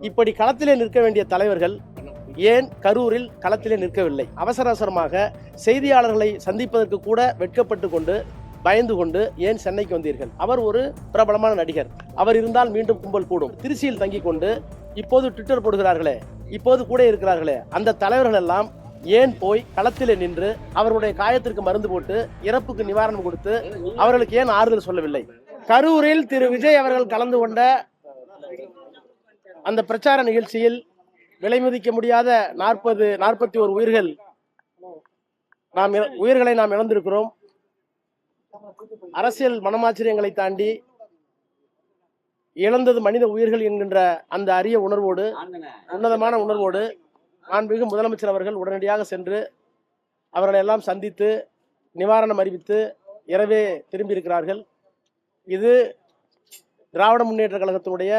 இப்படி களத்திலே நிற்க வேண்டிய தலைவர்கள் ஏன் கரூரில் களத்திலே நிற்கவில்லை? அவசர அவசரமாக செய்தியாளர்களை சந்திப்பதற்கு கூட வெட்கப்பட்டு கொண்டு பயந்து கொண்டு ஏன் சென்னைக்கு வந்தீர்கள்? அவர் ஒரு பிரபலமான நடிகர். அவர் இருந்தால் மீண்டும் கும்பல் கூடும். திருச்சியில் தங்கிக் கொண்டு இப்போது ட்விட்டர் போடுகிறார்களே, இப்போது கூட இருக்கிறார்களே, அந்த தலைவர்கள் எல்லாம் ஏன் போய் களத்திலே நின்று அவருடைய காயத்திற்கு மருந்து போட்டு இறப்புக்கு நிவாரணம் கொடுத்து அவர்களுக்கு ஏன் ஆறுதல் சொல்லவில்லை? கரூரில் திரு விஜய் அவர்கள் கலந்து கொண்ட அந்த பிரச்சார நிகழ்ச்சியில் விலை மதிக்க முடியாத 41 உயிர்களை நாம் இழந்திருக்கிறோம். அரசியல் மனமாச்சரியங்களை தாண்டி இழந்தது மனித உயிர்கள் என்கின்ற அந்த அரிய உணர்வோடு, உன்னதமான உணர்வோடு மாண்புமிகு முதலமைச்சர் அவர்கள் உடனடியாக சென்று அவர்களை எல்லாம் சந்தித்து நிவாரணம் அறிவித்து இரவே திரும்பி இருக்கிறார்கள். இது திராவிட முன்னேற்ற கழகத்தினுடைய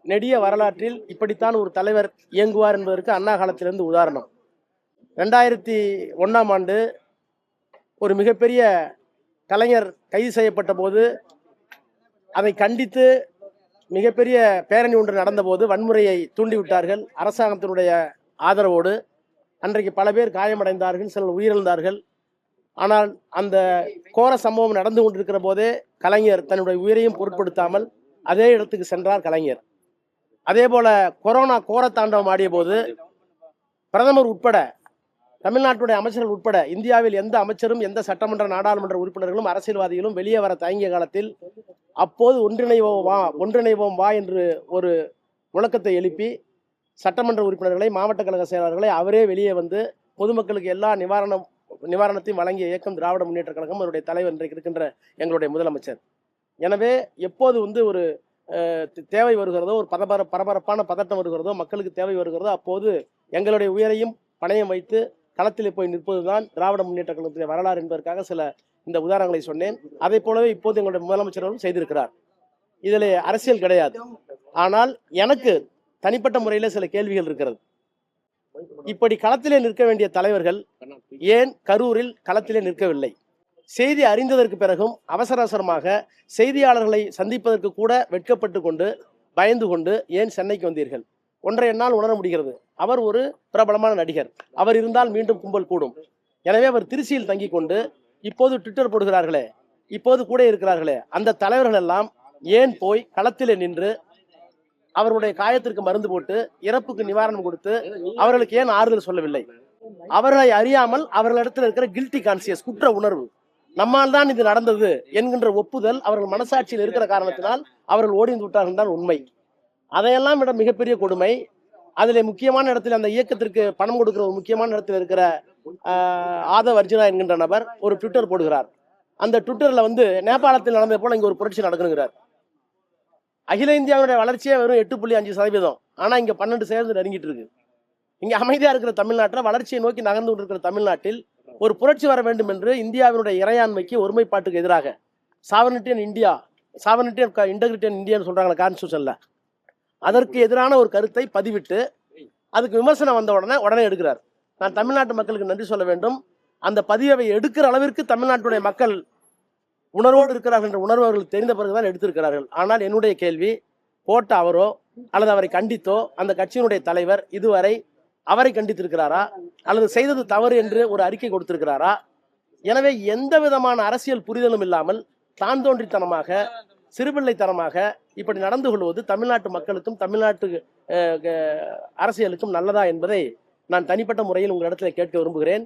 நெடிய வரலாற்றில் இப்படித்தான் ஒரு தலைவர் இயங்குவார் என்பதற்கு அண்ணா காலத்திலிருந்து உதாரணம். 2001ஆம் ஆண்டு ஒரு மிகப்பெரிய கலைஞர் கைது செய்யப்பட்ட போது அதை கண்டித்து மிகப்பெரிய பேரணி ஒன்று நடந்தபோது வன்முறையை தூண்டிவிட்டார்கள் அரசாங்கத்தினுடைய ஆதரவோடு. அன்றைக்கு பல பேர் காயமடைந்தார்கள், சிலர் உயிரிழந்தார்கள். ஆனால் அந்த கோர சம்பவம் நடந்து கொண்டிருக்கிற போதே கலைஞர் தன்னுடைய உயிரையும் பொருட்படுத்தாமல் அதே இடத்துக்கு சென்றார் கலைஞர். அதே போல கொரோனா கோர தாண்டவம் ஆடிய போது பிரதமர் உட்பட, தமிழ்நாட்டுடைய அமைச்சர்கள் உட்பட இந்தியாவில் எந்த அமைச்சரும் எந்த சட்டமன்ற நாடாளுமன்ற உறுப்பினர்களும் அரசியல்வாதிகளும் வெளியே வர தயங்கிய காலத்தில் அப்போது ஒன்றிணைவோம் வா என்று ஒரு முழக்கத்தை எழுப்பி சட்டமன்ற உறுப்பினர்களை, மாவட்ட கழக செயலாளர்களை அவரே வெளியே வந்து பொதுமக்களுக்கு எல்லா நிவாரணத்தையும் வழங்கிய இயக்கம் திராவிட முன்னேற்ற கழகம். அவருடைய தலைவர் இன்றைக்கு இருக்கின்ற எங்களுடைய முதலமைச்சர். எனவே எப்போது ஒரு தேவை வருகிறதோ, ஒரு பரபரப்பான பதட்டம் வருகிறதோ, மக்களுக்கு தேவை வருகிறதோ, அப்போது எங்களுடைய உயிரையும் பணயம் வைத்து களத்திலே போய் நிற்பதுதான் திராவிட முன்னேற்ற கழகத்திலே வரலாறு என்பதற்காக சில இந்த உதாரணங்களை சொன்னேன். அதை போலவே இப்போது எங்களுடைய முதலமைச்சர்களும் செய்திருக்கிறார். இதில் அரசியல் கிடையாது. ஆனால் எனக்கு தனிப்பட்ட முறையில் சில கேள்விகள் இருக்கிறது. இப்படி களத்திலே நிற்க வேண்டிய தலைவர்கள் ஏன் கரூரில் களத்திலே நிற்கவில்லை? செய்தி அறிந்ததற்கு பிறகும் அவசர அவசரமாக செய்தியாளர்களை சந்திப்பதற்கு கூட வெட்கப்பட்டு கொண்டு பயந்து கொண்டு ஏன் சென்னைக்கு வந்தீர்கள்? ஒன்றை என்னால் உணர முடிகிறது. அவர் ஒரு பிரபலமான நடிகர். அவர் இருந்தால் மீண்டும் கும்பல் கூடும். எனவே அவர் திருச்சியில் தங்கிக் கொண்டு இப்போது ட்விட்டர் போடுகிறார்களே, இப்போது கூட இருக்கிறார்களே, அந்த தலைவர்கள் எல்லாம் ஏன் போய் களத்திலே நின்று அவருடைய காயத்திற்கு மருந்து போட்டு இறப்புக்கு நிவாரணம் கொடுத்து அவர்களுக்கு ஏன் ஆறுதல் சொல்லவில்லை? அவர்களை அறியாமல் அவர்களிடத்தில் இருக்கிற கில்ட்டி கான்சியஸ், குற்ற உணர்வு, நம்மால் தான் இது நடந்தது என்கின்ற ஒப்புதல் அவர்கள் மனசாட்சியில் இருக்கிற காரணத்தினால் அவர்கள் ஓடிந்து விட்டார்கள் தான் உண்மை. அதையெல்லாம் விட மிகப்பெரிய கொடுமை, அதில் முக்கியமான இடத்தில் அந்த இயக்கத்திற்கு பணம் கொடுக்கிற ஒரு முக்கியமான இடத்தில் இருக்கிற ஆதவ் அர்ஜுனா என்கின்ற நபர் ஒரு ட்விட்டர் போடுகிறார். அந்த ட்விட்டர்ல நேபாளத்தில் நடந்தது போல இங்க ஒரு புரட்சி நடக்கணுங்கிறார். அகில இந்தியாவுடைய வளர்ச்சியே வெறும் 8.5%. ஆனா இங்க 12% நெருங்கிட்டு இருக்கு. இங்க அமைதியா இருக்கிற தமிழ்நாட்டில், வளர்ச்சியை நோக்கி நகர்ந்து கொண்டிருக்கிற தமிழ்நாட்டில் ஒரு புரட்சி வர வேண்டும் என்று இந்தியாவினுடைய இறையாண்மைக்கு, ஒருமைப்பாட்டுக்கு எதிராக சாவர்னிட்டி அண்ட் இன்டெகிரிட்டி அண்ட் இந்தியான்னு சொல்றாங்க கான்ஸ்டியூஷன்ல, அதற்கு எதிரான ஒரு கருத்தை பதிவிட்டு அதுக்கு விமர்சனம் வந்த உடனே எடுக்கிறார். நான் தமிழ்நாட்டு மக்களுக்கு நன்றி சொல்ல வேண்டும். அந்த பதிவை எடுக்கிற அளவிற்கு தமிழ்நாட்டுடைய மக்கள் உணர்வோடு இருக்கிறார்கள் என்ற உணர்வு அவர்கள் தெரிந்த பிறகுதான் எடுத்திருக்கிறார்கள். ஆனால் என்னுடைய கேள்வி, போட்ட அவரோ அல்லது அவரை கண்டித்தோ அந்த கட்சியினுடைய தலைவர் இதுவரை அவரை கண்டித்திருக்கிறாரா அல்லது செய்தது தவறு என்று ஒரு அறிக்கை கொடுத்திருக்கிறாரா? எனவே எந்த விதமான அரசியல் புரிதலும் இல்லாமல் தான் தோன்றித்தனமாக, சிறுபிள்ளைத்தனமாக இப்படி நடந்து கொள்வது தமிழ்நாட்டு மக்களுக்கும் தமிழ்நாட்டு அரசியலுக்கும் நல்லதா என்பதை நான் தனிப்பட்ட முறையில் உங்களிடத்தில் கேட்க விரும்புகிறேன்.